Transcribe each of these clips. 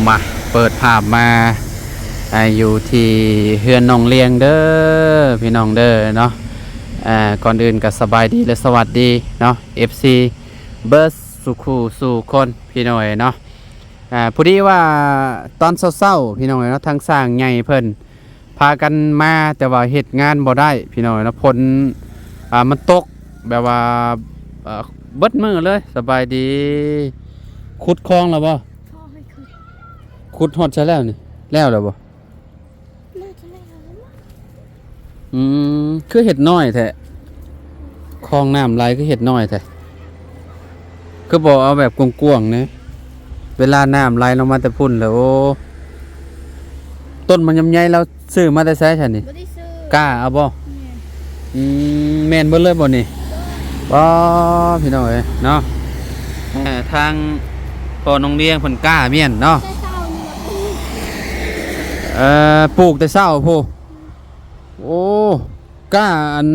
มาเปิดภาพมาอยู่ที่เฮือนน้องเลียงเด้อพี่น้องเด้อเนาะก่อนอื่นก็สบายดีและสวัสดีเนาะ FC เบิร์สสุขูสู่คนพี่น้อยเนาะพอดีว่าตอนเศร้าๆพี่น้อยเนาะทางสร้างใหญ่เพิ่นพากันมาแต่ว่าเฮ็ดงานบ่ได้พี่น้อยเนาะฝนมันตกแบบว่าเบิดมือเลยสบายดีขุดคลองแล้วบ่ขุดฮอดใช่แล้วนี่แล้วบ่คือเห็ดน้อยแท้คลองน้ำไหลคือเห็ดน้อยแท้คือบอกเอาแบบกว้างๆนะเวลาน้ำไหลลงมาแต่พุ่นแล้วโอ้ต้นมันยำใหญ่เราซื้อมาแต่ไสฉันนี่กล้าเอาบ่แม่นเบิดเลยบ่นี่บ่พี่น้องเอ้ยเนาะทางพ่อน้องเลี้ยงเพิ่นกล้าเมียนเนาะปลูกแต่เช้าพูโอ้ก้าอัน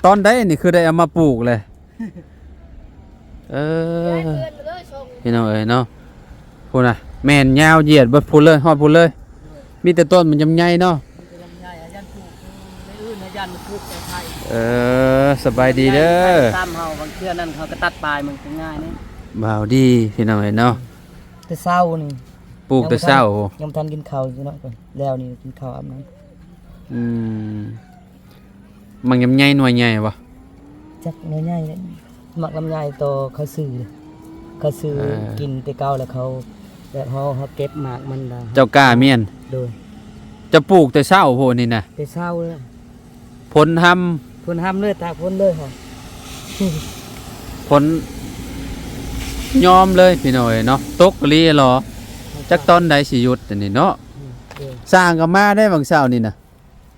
ตอนได้นี่คือได้เอามาปลูกเลยพี่น้องเอ้ยเนาะพูดนะแม่นยาวเหยียดเบิดพูดเลยฮอดพูดเลยมีแต่ต้นมันยำใหญ่เนาะสบายดีเด้อตามเฮาบางเทื่อนั่นเขาก็ตัดปลายมันง่ายนี่บ่าวดีพี่น้องเอ้ยเนาะแต่เช้านี่ปลูกแต่เช้ายังทันกินข้าวอยู่เนาะแล้วนี่กินข้าวอาบน้ำมันยำใหญ่หน่วยใหญ่ปะจักหน่วยใหญ่เลยหมักลำไยโตเขาซื้อกินแต่เก่าแล้วเขาแบบเขาเก็บหมากมันได้เจ้ากล้าเมียนโดยจะปลูกแต่เช้าโหนี่นะแต่เช้าเลยผลทำเลยตากผลเลยค่ะผลยอมเลยพี่น้อยเนาะตกลีหรอจักตอนใดสิหยุดอันนี้เนาะสร้างก็มาได้บางเช้านี่นะ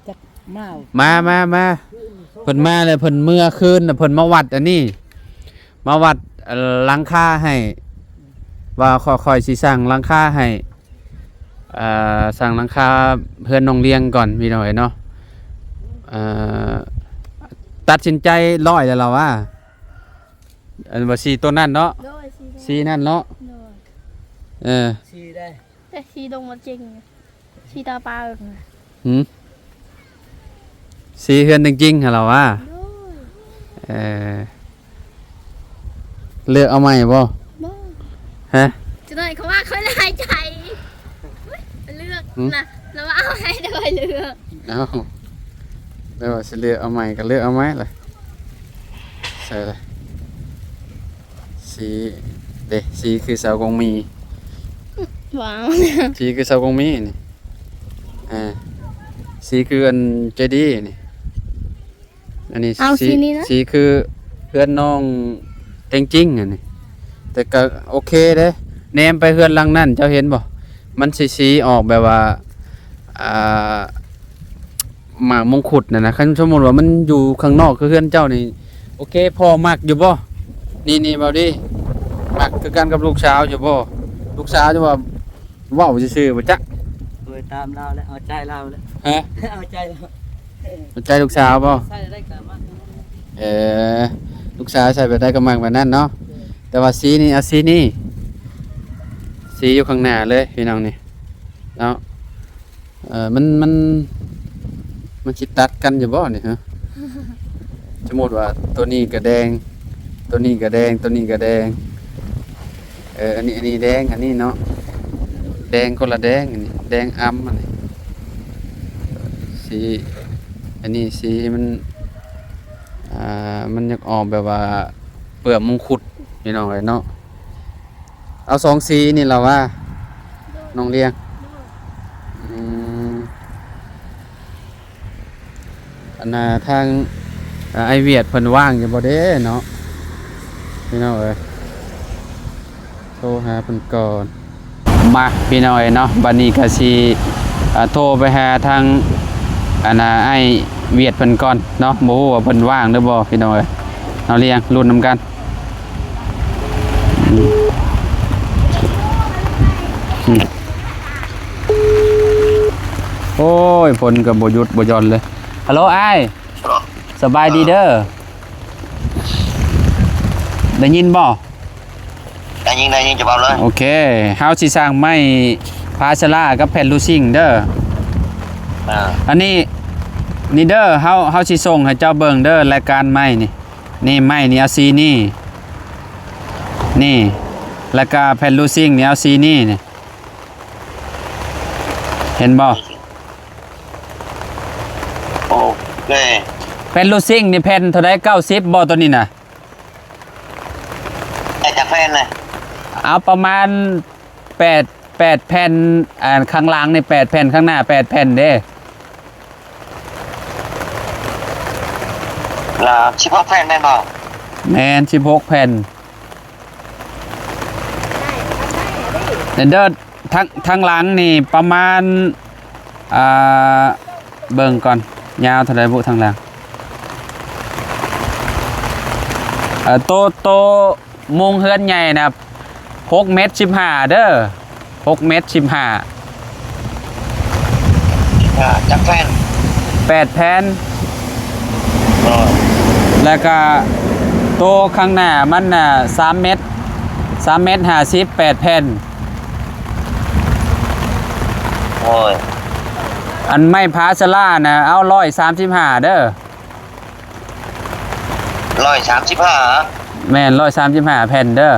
จักมาเพิ่นมาเลยเพิ่นเมื่อคืนน่ะเพิ่นมาวัดอันนี้มาวัดหลังคาให้ว่าค่อยๆสิสร้างหลังคาให้สร้างหลังคาเพื่อนน้องเลี้ยงก่อนพี่น้อยเนาะตัดสินใจร้อยแล้วเราว่าอันว่าสีตัวนั้นเนาะสีนั่นเนาะสีได้แต่สีดงมันจริงสีตาปลาสีเฮือนจริงๆเราว่าเลือกเอาใหม่บ่ฮะจะได้เขาว่าเขาลายใจเลือกนะแล้วว่าเอาให้ด้วยเลือกเอาแล้วว่าสิเลือกเอาใหม่ก็เลือกเอาไหมเลยใช่เลยสีคือเสากงมีว้าวสีคือเสากงมีนี่สีคืออันเจดีนี่อันนี้สีคือเพื่อนน้องเต็งจริงอันนี้แต่ก็โอเคเด้แนมไปเพื่อนหลังนั่นเจ้าเห็นบ่มันสีออกแบบว่าหมากมงคุดน่ะนะคันสมมุติว่ามันอยู่ข้างนอกคือเพื่อนเจ้านี่โอเคพอมักอยู่บ่นี่บ่ดิมักคือกันกับลูกสาวอยู่บ่ลูกสาวจะว่าเว้าซื่อๆบ่จ๊ะโดยตามเราแล้วเอาใจเราแล้วฮะเอาใจเราเอาใจลูกสาวบ่ใส่ได้ก็มากลูกสาวใส่ไปได้ก็มากแบบนั้นเนาะแต่ว่าสีนี่เอาสีนี่สีอยู่ข้างหน้าเลยพี่น้องนี่เนาะมันสิตัดกันอยู่บ่นี่ฮะสมมุติว่าตัวนี้ก็แดงตัวนี้ก็แดงตัวนี้ก็แดงอันนี้แดงอันนี้เนาะแดงคนละแดงอันนี้แดงอ้ำอันนี้สีอันนี้สีมันอยากออกแบบว่าเปลือกมงคุดพี่น้องเลยเนาะเอาสองสีนี่เราว่าน้องเลี้ยงอันน่ะทางไอเวียดเพิ่นว่างอยู่บ่เด้เนาะพี่น้องเอ้ยโทรหาเพิ่นก่อนมาพี่น้องเอ้ยเนาะบัดนี้ก็สิโทรไปหาทางอันน่ะไอเวียดเพิ่นก่อนเนาะบ่ฮู้ว่าเพิ่นว่างหรือบ่พี่น้องเอ้ยเอาเลี้ยงลุ้นนำกันโอ้ยฝนก็บ่หยุดบ่หย่อนเลยฮัลโหลไอสบายดีเด้อได้ยินบ่ ได้ยิงจะเบาเลยโอเคเฮาสิสร้างไม้ผ าชลากับแผ่นลูซิงเด้ออันนี้นี่เด้อเฮาสิส่งให้เจ้าเบิ่งเด้อรายการใหม่นี่ใหม่นี่เอาสีนี่แล้วก็แผ่นลูซิงนี่เอาสีนี่เห็นบ่ โอเค แผ่นลูซิงนี่แผ่นเท่าใด90บ่ตัวนี้น่ะ แต่จะแฟนเลย เอาประมาณ8แผ่นข้างล่างนี่8แผ่นข้างหน้า8แผ่นเด้ แล้วชิพอแฟนแม่นบอก แม่น16แผ่นเด้อทั้งหลังนี่ประมาณเบิ่งก่อนยาวเท่าใดบุทางหลังโตมุงเฮือนใหญ่นะ6 เมตร 15เด้อ6 เมตร 15 จากแฟน 8แผ่น โอ้ แล้วก็โตข้างหน้ามันน่ะ3 เมตร50 8แผ่น โอ้ย อันไม่พาชล่านะเอา135เด้อ 135 แม่น135แผ่นเด้อ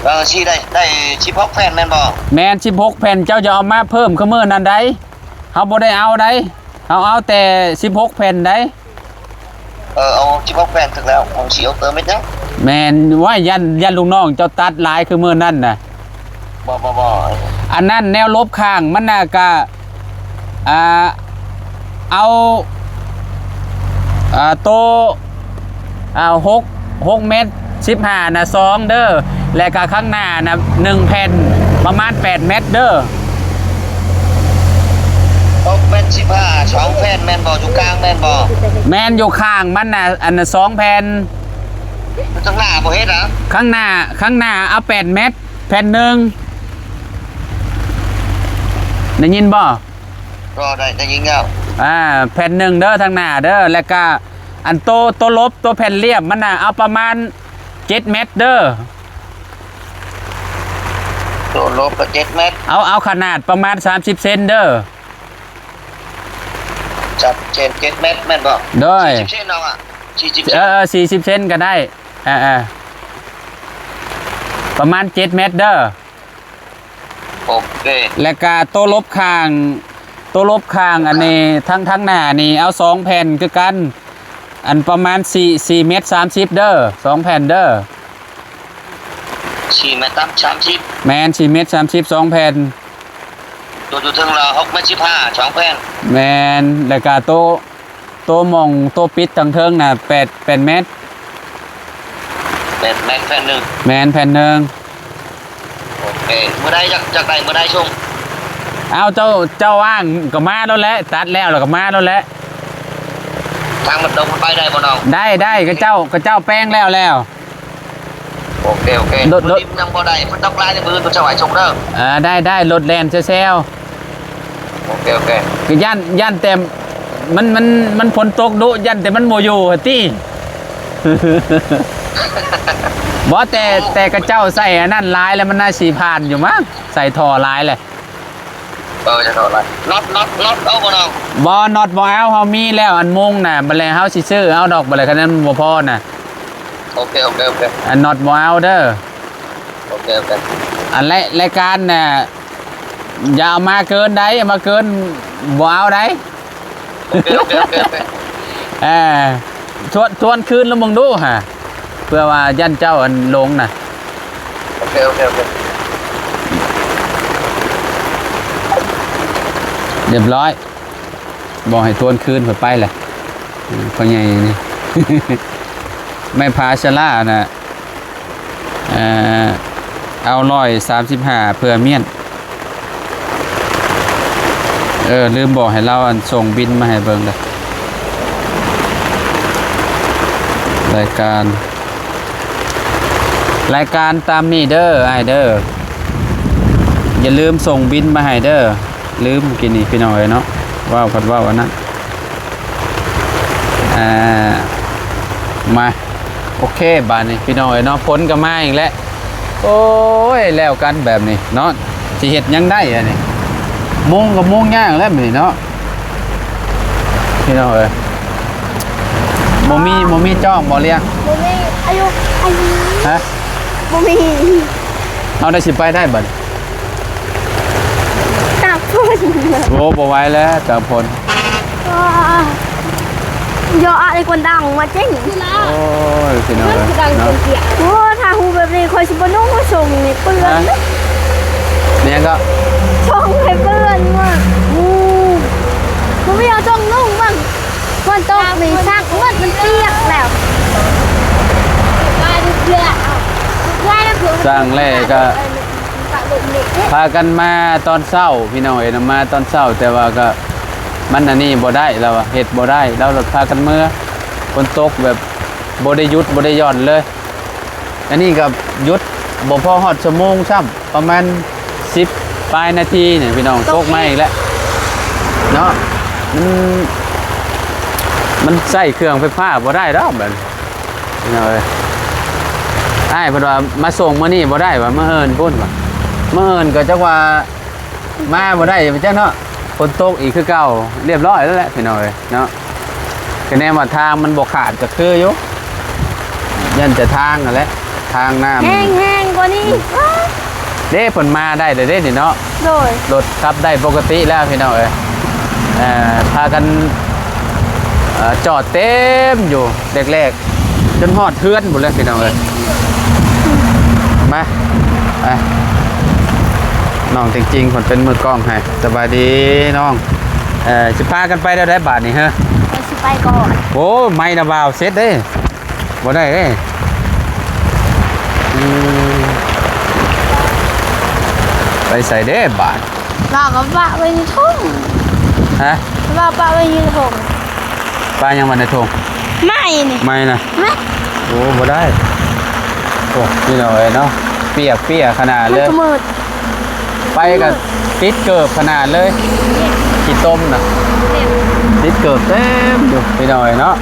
แล้วชีได้ชิพอแฟนแม่นบอก แม่น16แผ่นเจ้าจะเอามาเพิ่มคือมื้อนั้นได้เฮาบ่ได้เอาได้เอาแต่16แผ่นได้ เอาชิพอแฟนถึงแล้วของชีเอาเติมไม่ได้ แม่นว่ายันลูกน้องเจ้าตัดหลายคือมื้อนั้นน่ะ บ่ อันนั้นแนวลบข้างมันน่ะก็เอาโต6 เมตร 15นะ2เด้อและก็ข้างหน้านะ1แผ่นประมาณ8 เมตรเด้อ 6 เมตร 15 2แฟนแม่นบอกอยู่กลางแม่นบอก แม่นอยู่ข้างมันน่ะอันน่ะ2แผ่น มันข้างหน้าบ่เฮ็ดเหรอ ข้างหน้าเอา8 เมตรแผ่นหนึ่งได้ยินบ่ รอได้ยิงแล้ว แผ่นหนึ่งเด้อทางหน้าเด้อแล้วก็อันโตลบตัวแผ่นเรียบมันน่ะเอาประมาณ7 เมตรเด้อ ตัวลบก็7 เมตร เอาขนาดประมาณ30 เซนเด้อ จัดเจน7 เมตรแม่นบอก ด้วย 40เซนเอาอ่ะ40 40 เซนก็ได้ประมาณ7 เมตรเด้อ โอเค แล้วก็โตลบข้างอันนี้ทั้งหน้านี่เอา2แผ่นคือกันอันประมาณ4 เมตร 30เด้อ2แผ่นเด้อ 4 เมตร30 แมน4 เมตร 30 2แผ่น ตัวอยู่ถึงเรา6 เมตร 15 2แผ่น แมนแล้วก็โตมองโตปิดทั้งเทิงน่ะ8 เมตร 8 เมตรแผ่นหนึ่ง แมนแผ่นหนึ่ง โอเคเมื่อใดจากใดเมื่อใดชม เอาเจ้าว่างก็มาแล้วแหละตัดแล้วก็มาแล้วแหละ ทางมันดงมันไปได้บ่น้อง ได้ก็เจ้าแป้งแล้ว โอเค รถ มันยังบ่ได้มันต้องลายในมือตัวเจ้าไหวชมเด้อ ได้รถแลนเซล โอเค คือย่านแต่มันฝนตกดุย่านแต่มันโมอยู่หั่นติ บ่แต่กระเจ้าใส่อันนั้นลายแล้วมันน่าสีผ่านอยู่มั้งใส่ท่อลายเลย จะโดนอะไรน็อตเอาบ่น้อง บ่น็อตบ่เอาเฮามีแล้วอันมุงน่ะบ่แล้วเฮาสิซื้อเอาดอกบ่แล้วคันนั้นบ่พอน่ะ โอเค อันน็อตบ่เอาเด้อ โอเค อันรายการน่ะอย่าเอามาเกินได้เอามาเกินบ่เอาได้ โอเค ทวนคืนแล้วมึงดูฮะเพื่อว่ายันเจ้าอันลงน่ะ โอเค เรียบร้อยบอกให้ทวนคืนไปแหละเพราะไงนี่ ไม่พาชล่านะเอา135เพื่อเมียนลืมบอกให้เราอันส่งบินมาให้เบิ่งเลยรายการตามนี่เด้อไอเด้ออย่าลืมส่งบินมาให้เด้อลืมกินนี่พี่น้อยเนาะว้าวพัดว้าวอันนั้นมาโอเคบานนี้พี่น้อยเนาะพ้นก็มาอีกแล้ว โอ้ยแล้วกันแบบนี้เนาะสิเฮ็ดยังได้อันนี้มุงกับมุงย่างแล้วแบบนี้เนาะพี่น้องเอ้ยบ่มีจ้องบ่เลี้ยง บ่มีอายุ ฮะ บ่มี เอาได้สิไปได้บัด ตากฝน โอ้บ่ไหวแล้วจากพล ยออะไรคนดังมาเจ๊งแล้ว โอ้ยพี่น้อง มันคือดังจนเสียโอ้ถ้าฮูแบบนี้คอยสิบ่นุ่งมาส่งนี่เปื้อน เนี่ยก็ ส่งให้เปื้อนว่ะมันไม่เอาจ้องนุ่งบ้างฝนตกนี่ซักมันเปียกแล้วมาดูเพื่อนว่าแล้วคือ สร้างแร่ก็พากันมาตอนเช้าพี่น้องเอ้ยมาตอนเช้าแต่ว่าก็มันอันนี้บ่ได้แล้วอะเฮ็ดบ่ได้แล้วเราพากันเมื่อฝนตกแบบบ่ได้หยุดบ่ได้หย่อนเลยอันนี้ก็หยุดบ่พอฮอดชั่วโมงซ้ำประมาณ10ปลายนาทีนี่พี่น้องตกมาอีกแล้วเนาะมันใช้เครื่องไฟฟ้าบ่ได้ดอกแบบนี้พี่น้องเอ้ยอ้ายเพิ่นว่ามาส่งมื้อนี้บ่ได้ว่ามื้ออื่นพุ่นว่ามื้ออื่นก็จักว่ามาบ่ได้จังเนาะฝนตกอีกคือเก่าเรียบร้อยแล้วแหละพี่น้องเอ้ยเนาะคะแนนว่าทางมันบ่ขาดก็คืออยู่ยันจะทางนั่นแหละทางน้ำ แห้งๆกว่านี้ เด้เพิ่นมาได้เด้นี่เนาะ โดย รถขับได้ปกติแล้วพี่น้องเอ้ยพากันจอดเต็มอยู่แรกๆจนฮอดเทือนหมดเลยพี่น้องเอ้ยมาไปน้องจริงๆคนเป็นมือกล้องให้สบายดีน้องสิพากันไปได้บาทนี่ฮะ ไปสิไปก่อน โอ้ไม่นะบ่าวเซ็ตเด้บ่ได้เด้ไปใส่เด้บาท เราก็ปะไว้ในทุ่ง ฮะ เราปะไว้ในทุ่ง ปลายังวันในทง ไม่นี่ ไม่นะ ไม่ โอ้บ่ได้โอ้นี่หน่อยเนาะเปียกขนาด มัน เลย ก็มืด ไปกับติดเกิบขนาดเลยขี้ต้มนะติดเกิบเต็มอยู่นี่หน่อยเนาะ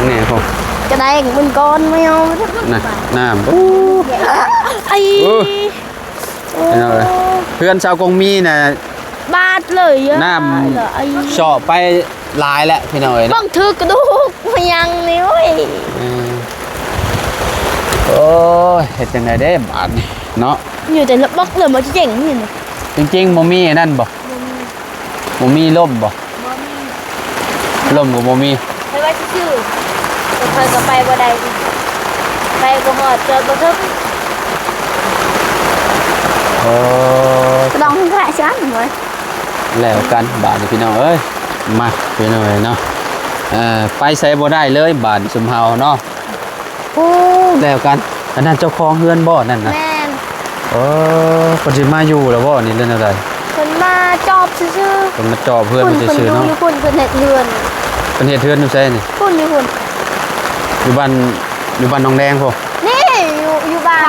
นี่ผม จะได้มันก้อนไม่เอา น่ะน้ำ ไอ้ นี่หน่อยเพื่อนชาวกงมีน่ะ บาดเลยอะ น้ำเฉาะไปหลายแล้วพี่หน่อย บ้ เนาะ องถือกระดูกมายังนี่เว้ย โอ้ยเห็ดจังไดเด้บาดนี่เนาะ อยู่แต่บล็อกเลยมันจะเจ๋งนี่นะ จริงๆบ่มีนั่นบ่บ่มีล่มบ่ล่มก็บ่มี ไปว่าชื่อเคยก็ไปบ่ได้ไปบ่หอดเจอบ่ทึก โอ้ ก็ต้องแค่ชั้นเหมือน แล้วกันบาทนี่พี่น้องเอ้ยมาพี่น้องเอ้ยเนาะไปใส่บ่ได้เลยบาทสุมเฮาเนาะโอ้แล้วกันอันนั้นเจ้าของเฮือนบ่นั่นน่ะ แม่น เเพิ่นสิมาอยู่แล้วบ่นี่เรื่องอะไร คนมาจอบซื่อ เพิ่นมาจอบเพื่อน ๆ เพิ่นซื่อๆเนาะ คุณเฮ็ดเรือน เพิ่นเฮ็ดเฮือนอยู่ไสนี่ คุณอยู่คุณ อยู่บ้านหนองแดงพ่อ นี่อยู่บ้าน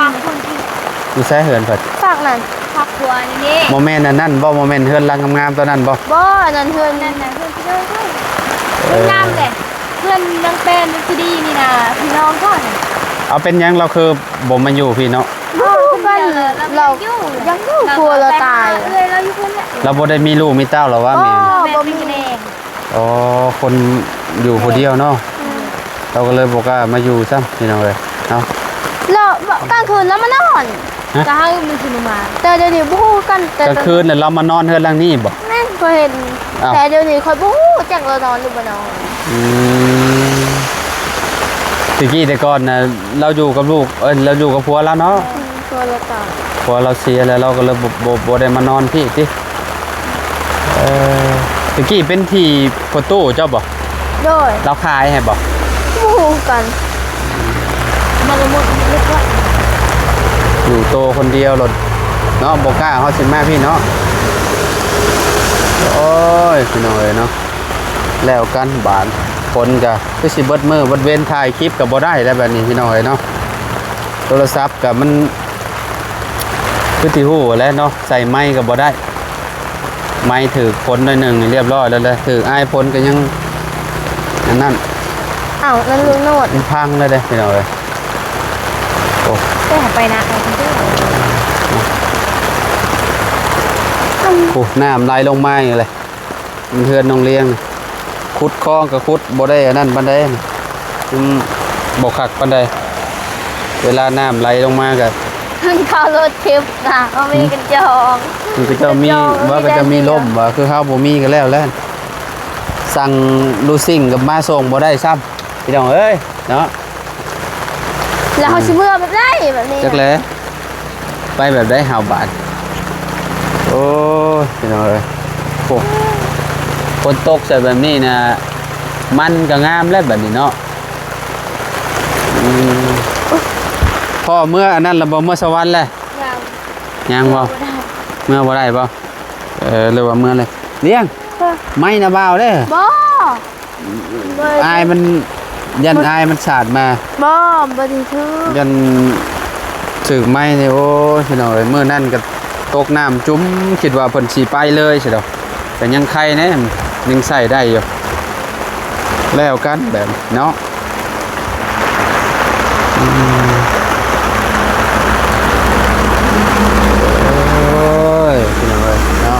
อยู่ไสเฮือนเพิ่น ฝากนั่นครอบครัวนี่ บ่แม่นอันนั้นบ่แม่นเฮือนหลังงามๆตัวนั้นบ่ บ่นั่นเฮือนนั่นน่ะเฮือนที่เด้อเฮือนงามแหละเพื่อนยังเป็นคือดีนี่นะพี่น้องก่อน เอาเป็นหยังเราคือบ่มาอยู่พี่เนาะ กันเรายังอยู่กลัวเราตายเลยเราอยู่คนละ เราบ่ได้มีลูกมีเต้าหรอวะแม่ บ่มีแน่ อ๋อคนอยู่คนเดียวเนาะเราก็เลยบอกว่ามาอยู่ซ้ำพี่น้องเลยเนาะ แล้วกลางคืนแล้วมานอนจะให้มันคืนมาแต่เดี๋ยวนี้บ่ฮู้กันแต่ กลางคืนเนี่ยเรามานอนเฮือนหลังนี้บ่ แม่ก็เห็นแต่เดี๋ยวนี้ค่อยบ่ฮู้จักเรานอนหรือบ่นอน อืมตะกี้แต่ก่อนนะเราอยู่กับลูกเราอยู่กับผัวแล้วเนาะ ตัวเราตาย ผัวเราเสียแล้วเราก็เลยบ่ได้มานอนพี่ติตะกี้เป็นที่ประตูเจ้าบ่ โดย เราขายให้บ่ บ่ฮู้กันมันก็หมดเรียกว่า อยู่โตคนเดียวรถเนาะบ่กล้าเฮาสิมาพี่เนาะโอ้ยพี่น้องเอ้ยเนาะแล้วกันบานคนก็คือสิเบิดมือเบิดเว้นถ่ายคลิปก็บ่ได้แล้วแบบนี้พี่น้องเอ้ยเนาะโทรศัพท์ก็มันคือที่ฮู้แหล้วเนาะใส่ไมค์ก็บ่ได้ไมค์ถือคนหน่อยหนึงนี่เรียบร้อยแล้วเลยถืออ้ายพ้นก็ยังอันนั้น อ้าวนั่นลุงโนด มันพังเลยเด้พี่น้องเอ้ย แต่ไปนะไปเด้อ โอ้น้ำไหลลงมาอย่างไรมันเฮือนน้องเลี้ยงขุดคลองกับขุดบ่ได้อันนั้นปานใดบ่คักปานใดเวลาน้ำไหลลงมาก็ เขารถทิพย์นะเขามีกันจอง มันก็จะมีว่าก็จะมีล่มว่าคือเฮาบ่มีก็แล้วสั่งลูซิ่งกับมาส่งบ่ได้ซ้ำพี่น้องเอ้ยเนาะ แล้วเขาชิเมื่อแบบได้แบบนี้ จักแลไปแบบได้5บาทโอ้ยพี่น้องเอ้ยโอ้ฝนตกใส่แบบนี้นะมันก็งามแล้วแบบนี้เนาะพ่อเมื่ออันนั้นละบ่เมื่อสวรรค์แหละ ยังยังบ่เมื่อบ่ได้บ่หรือว่าเมื่อเลยเลี้ยงไม่นะบ่าวเด้อ บ่ อายมันยันอายมันสาดมา บ่บ่ดีคือ ยันถึกไม้นี่โอ้พี่น้องเอ้ยมื้อนั้นก็ตกน้ำจุ้มคิดว่าเพิ่นสิไปเลยสิดอกแต่ยังไข่แน่ยังใส่ได้อยู่แล้วกันแบบเนาะโอ้ยพี่น้องเอ้ยเนาะ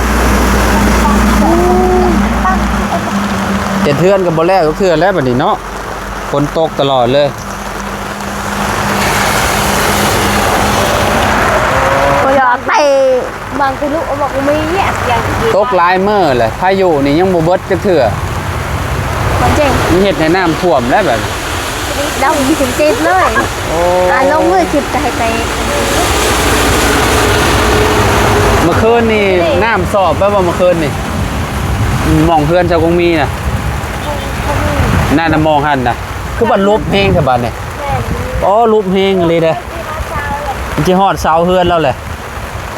เจ็ดเทือนกับบ่แล้วก็เทือนแล้วบัดนี้เนาะฝนตกตลอดเลย บ่อยากไปบางทีลูกบอกว่ามีเนี่ยอยากกิน ตกหลายมื้อเลยพายุนี่ยังบ่เบิดจักเทื่อ มันเจ๋ง มีเฮ็ดให้น้ำท่วมแล้วแบบ ดาวยี่สิบเจ็ดเลย โอ้ ลงมือจิบใจไป เมื่อคืนนี่น้ำสอบไปบ่เมื่อคืนนี่มองเพื่อนเจ้าคงมีน่ะนั่นน่ะมองหั่นน่ะคือบัดลุบแฮงแท้บัดนี่อ๋อลุบแฮงเลยเด้อมันสิฮอดเสาเฮือนแล้วแหละ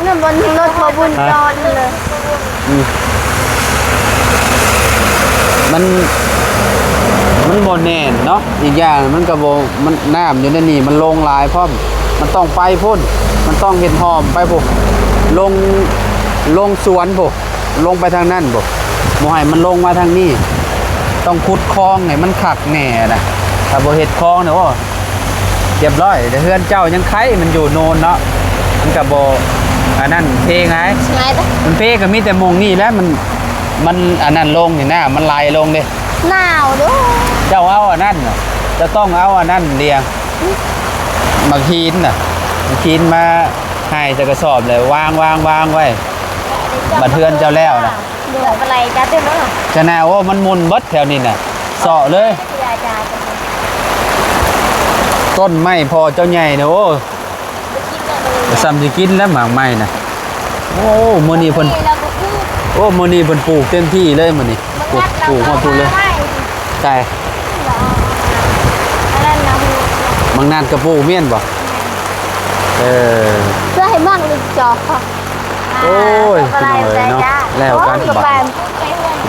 นั่นบนรถมาบุญจอดเลย มันบ่แน่นเนาะอีกอย่างมันก็บ่มันน้ำอยู่ในนี่มันลงหลายพร้อมมันต้องไปพุ่นมันต้องเฮ็ดหอมไปพุ่นลงสวนพุ่นลงไปทางนั้นพุ่นบ่ให้มันลงมาทางนี้ต้องขุดคลองให้มันคักแน่น่ะถ้าบ่เฮ็ดคลองเนี่ยโอ้เรียบร้อยแต่เฮือนเจ้ายังไข่มันอยู่โนนเนาะมันก็บ่อันนั้นเพไง ไงปะ มันเพก็มีแต่มงนี่แหล้วมันอันนั้นลงนี่นะมันไหลลงเด้ หนาวด้วย เจ้าเอาอันนั้นน่ะจะต้องเอาอันนั้นเรียงมาคีนน่ะมาคีนมาให้จะกระสอบเลยวางไว้บัดเทือนเจ้าแล้วน่ะ เดือดอะไรจ้าเต้นแล้วเหรอ จะแน่โอ้มันมุนเบิดแถวนี้น่ะเสาะเลย ยาจ้า ต้นไม้พอเจ้าใหญ่นะโอ้ซ้ำสิกินแล้วหมากไม้น่ะโอ้มื้อนี้เพิ่น เราก็พูด โอ้มื้อนี้เพิ่นปลูกเต็มที่เลยมื้อนี้ปลูกฮอดพุ่นเลยใช่ อะไรนะ บางนานกระปลูกเมียนบ่เออ เพื่อให้มั่งลึกจอค่ะ โอ้ยพี่น้องเอ้ยเนาะแล้วกันบาด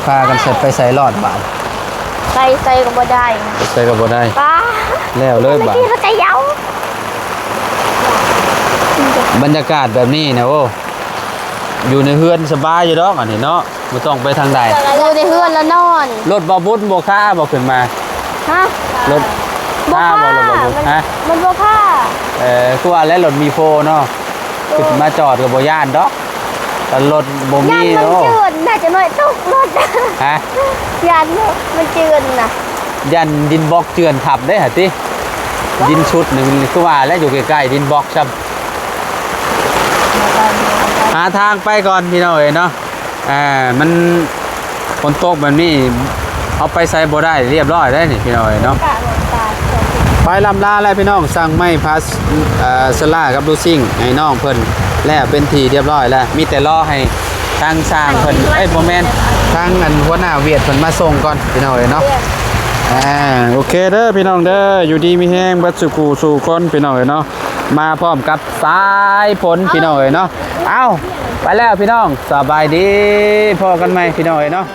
พากันเสร็จไปใส่รอดบาด ใส่ก็บ่ได้ ไปใส่ก็บ่ได้ ป้า แล้วเลยบาด ที่เขาใจเย้า บรรยากาศแบบนี้นะโอ้อยู่ในเฮือนสบายอยู่ดอกอันนี้เนาะบ่ต้องไปทางใด อยู่ในเฮือนแล้วนอน รถบ่บุญบ่ค่าบ่ขึ้นมา ฮะ รถ บ่ ค่า ผ้า บ่รถบ่บุญฮะ มันบ่ผ้า คือว่าแล้วรถมีโฟเนาะขึ้นมาจอดก็บ่ย่านดอกแต่รถบ่มี ยันมัน เนาะ จืดน่าจะหน่อยตกรถ ฮะ ยันมันจืดน่ะ ยันดินบล็อกเจือนทับได้หะติดินชุดหนึงคือว่าแล้วอยู่ใกล้ๆดินบล็อกซับหาทางไปก่อนพี่น้องเอ้ยเนาะมันฝนตกแบบนี้เอาไปใส่บ่ได้เรียบร้อยได้นี่พี่น้องเอ้ยเนาะ กะรถตา ไปลำลาแล้วพี่น้องสั่งไม้พาสลากับลูซิ่งให้น้องเพิ่นแล้วเป็นทีเรียบร้อยแล้วมีแต่รอให้ทางสร้างเพิ่นบ่แม่นทางอันหัวหน้าเวียดเพิ่นมาส่งก่อนพี่น้องเอ้ยเนาะโอเคเด้อพี่น้องเด้ออยู่ดีมีแห้งบัดสุกูสู่คนพี่น้องเอ้ยเนาะมาพร้อมกับสายฝนพี่น้องเอ้ยเนาะเอ้าไปแล้วพี่น้องสบายดีพอกันไหมพี่น้องเอ้ยเนาะ